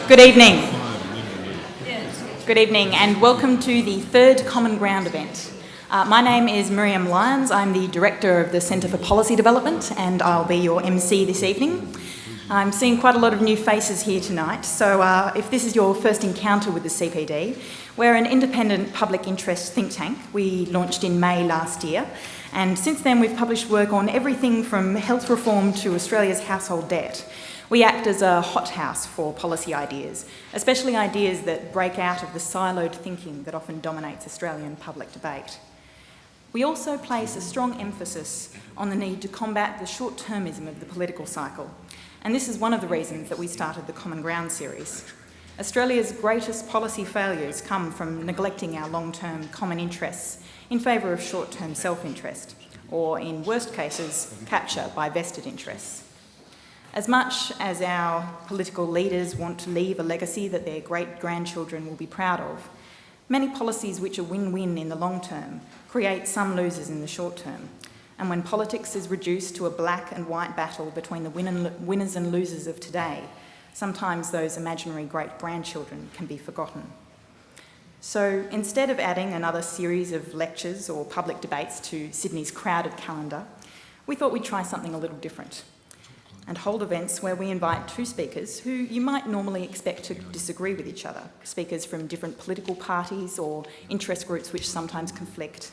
Good evening. Good evening and welcome to the third Common Ground event. My name is Miriam Lyons. I'm the Director of the Centre for Policy Development and I'll be your MC this evening. I'm seeing quite a lot of new faces here tonight, so if this is your first encounter with the CPD, we're an independent public interest think tank. We launched in May last year, and since then we've published work on everything from health reform to Australia's household debt. We act as a hothouse for policy ideas, especially ideas that break out of the siloed thinking that often dominates Australian public debate. We also place a strong emphasis on the need to combat the short-termism of the political cycle, and this is one of the reasons that we started the Common Ground series. Australia's greatest policy failures come from neglecting our long-term common interests in favour of short-term self-interest, or in worst cases, capture by vested interests. As much as our political leaders want to leave a legacy that their great-grandchildren will be proud of, many policies which are win-win in the long term create some losers in the short term. And when politics is reduced to a black and white battle between the winners and losers of today, sometimes those imaginary great-grandchildren can be forgotten. So instead of adding another series of lectures or public debates to Sydney's crowded calendar, we thought we'd try something a little different and hold events where we invite two speakers who you might normally expect to disagree with each other, speakers from different political parties or interest groups which sometimes conflict,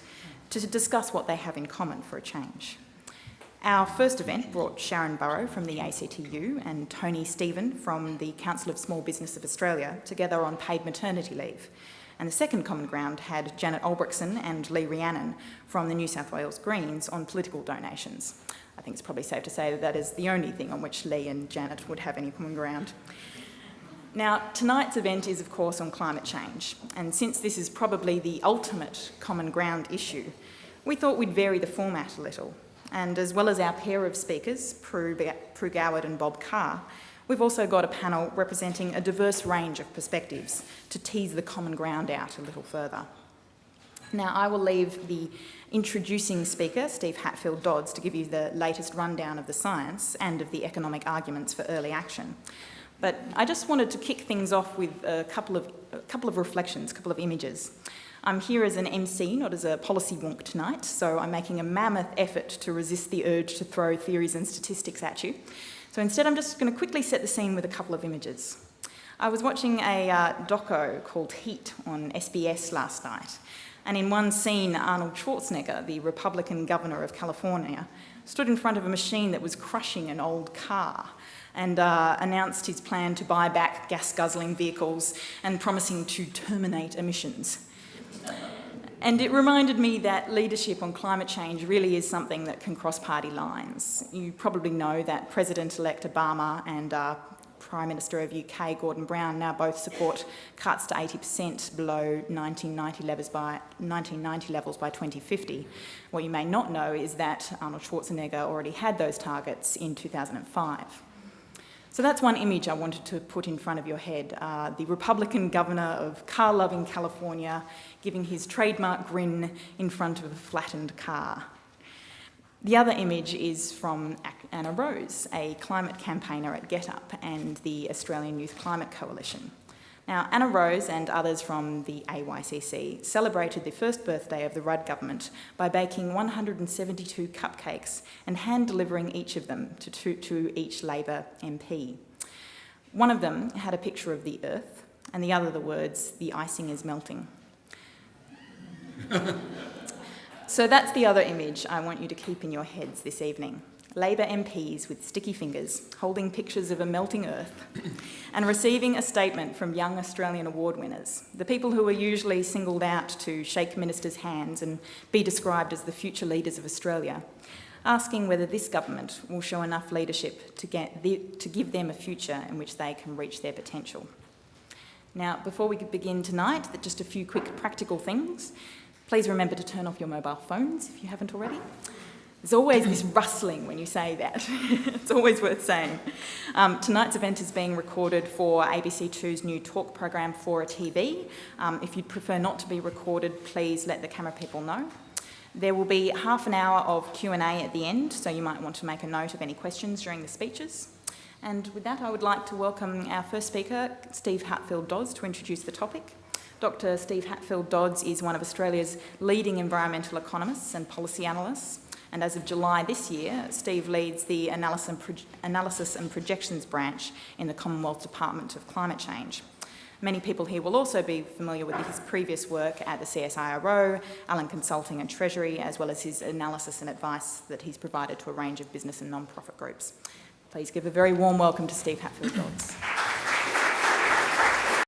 to discuss what they have in common for a change. Our first event brought Sharon Burrow from the ACTU and Tony Stephen from the Council of Small Business of Australia together on paid maternity leave. And the second Common Ground had Janet Albrechtsen and Lee Rhiannon from the New South Wales Greens on political donations. I think it's probably safe to say that that is the only thing on which Lee and Janet would have any common ground. Now, tonight's event is of course on climate change, and since this is probably the ultimate common ground issue, we thought we'd vary the format a little. And as well as our pair of speakers, Prue Goward and Bob Carr, we've also got a panel representing a diverse range of perspectives to tease the common ground out a little further. Now, I will leave the introducing speaker, Steve Hatfield-Dodds, to give you the latest rundown of the science and of the economic arguments for early action. But I just wanted to kick things off with a couple of reflections, a couple of images. I'm here as an MC, not as a policy wonk tonight, so I'm making a mammoth effort to resist the urge to throw theories and statistics at you. So instead, I'm just going to quickly set the scene with a couple of images. I was watching a doco called Heat on SBS last night. And in one scene, Arnold Schwarzenegger, the Republican governor of California, stood in front of a machine that was crushing an old car and announced his plan to buy back gas-guzzling vehicles and promising to terminate emissions. And it reminded me that leadership on climate change really is something that can cross party lines. You probably know that President-elect Obama and Prime Minister of UK, Gordon Brown, now both support cuts to 80% below 1990 levels by 2050. What you may not know is that Arnold Schwarzenegger already had those targets in 2005. So that's one image I wanted to put in front of your head. The Republican governor of car-loving California giving his trademark grin in front of a flattened car. The other image is from Anna Rose, a climate campaigner at GetUp and the Australian Youth Climate Coalition. Now, Anna Rose and others from the AYCC celebrated the first birthday of the Rudd government by baking 172 cupcakes and hand-delivering each of them to each Labor MP. One of them had a picture of the Earth and the other the words, "The icing is melting." So that's the other image I want you to keep in your heads this evening. Labor MPs with sticky fingers holding pictures of a melting Earth and receiving a statement from young Australian award winners, the people who are usually singled out to shake ministers' hands and be described as the future leaders of Australia, asking whether this government will show enough leadership to give them a future in which they can reach their potential. Now, before we begin tonight, just a few quick practical things. Please remember to turn off your mobile phones if you haven't already. There's always this rustling when you say that. It's always worth saying. Tonight's event is being recorded for ABC2's new talk program For a TV. If you'd prefer not to be recorded, please let the camera people know. There will be half an hour of Q&A at the end, so you might want to make a note of any questions during the speeches. And with that, I would like to welcome our first speaker, Steve Hatfield-Dodds, to introduce the topic. Dr. Steve Hatfield-Dodds is one of Australia's leading environmental economists and policy analysts. And as of July this year, Steve leads the Analysis and Projections branch in the Commonwealth Department of Climate Change. Many people here will also be familiar with his previous work at the CSIRO, Allen Consulting and Treasury, as well as his analysis and advice that he's provided to a range of business and non-profit groups. Please give a very warm welcome to Steve Hatfield-Dodds.